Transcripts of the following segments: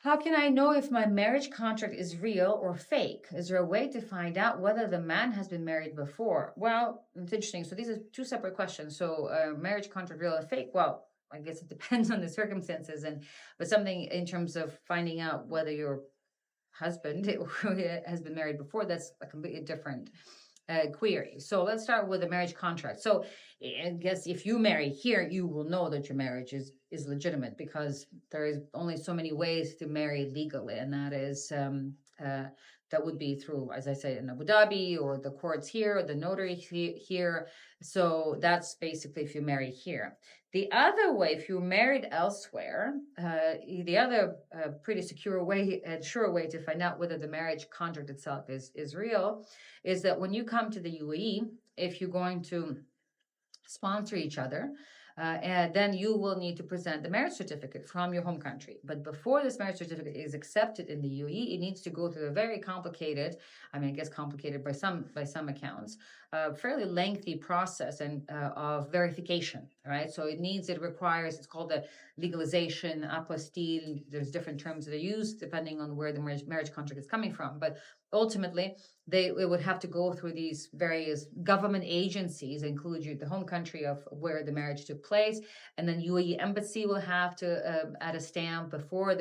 How can I know if my marriage contract is real or fake? Is there a way to find out whether the man has been married before? Well, it's interesting. So these are two separate questions. So, marriage contract, real or fake? Well, I guess it depends on the circumstances, and but something in terms of finding out whether your husband has been married before, that's a completely different query. So let's start with a marriage contract. So I guess if you marry here, you will know that your marriage is legitimate, because there is only so many ways to marry legally, and that is that would be through, as I said, in Abu Dhabi, or the courts here, or the notary here. So that's basically if you marry here. The other way, if you're married elsewhere, the other pretty secure way and sure way to find out whether the marriage contract itself is real is that when you come to the UAE, if you're going to sponsor each other, and then you will need to present the marriage certificate from your home country. But before this marriage certificate is accepted in the UAE, it needs to go through a very complicated, I mean, I guess complicated by some accounts, fairly lengthy process and of verification, right? So it requires, it's called the legalization apostille. There's different terms that are used depending on where the marriage contract is coming from. But ultimately, they would have to go through these various government agencies, include the home country of where the marriage took place, and then UAE embassy will have to add a stamp before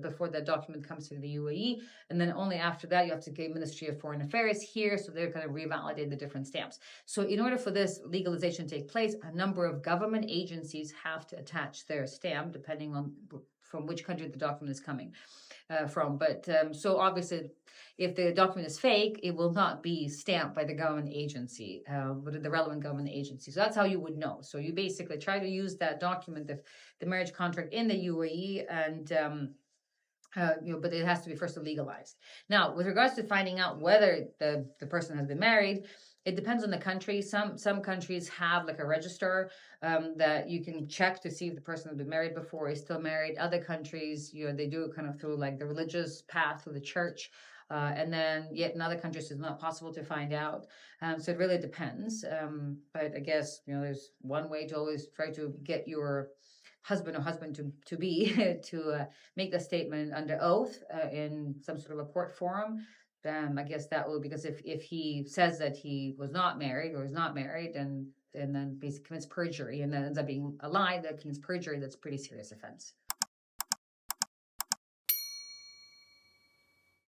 before the document comes to the UAE, and then only after that you have to get Ministry of Foreign Affairs here, so they're going to revalidate the different stamps. So in order for this legalization to take place, a number of government agencies have to attach their stamp depending on from which country the document is coming from. But so obviously, if the document is fake, it will not be stamped by the government agency, but the relevant government agency. So that's how you would know. So you basically try to use that document, the marriage contract in the UAE, and but it has to be first legalized. Now, with regards to finding out whether the person has been married, it depends on the country. Some countries have like a register that you can check to see if the person has been married before, is still married. Other countries, they do it kind of through like the religious path through the church. And then yet in other countries it's not possible to find out. So it really depends. But I guess, there's one way to always try to get your husband or husband to be to make the statement under oath in some sort of a court forum. I guess that will, because if he says that he was not married or is not married, and then basically commits perjury, and then ends up being a lie that commits perjury, that's a pretty serious offense.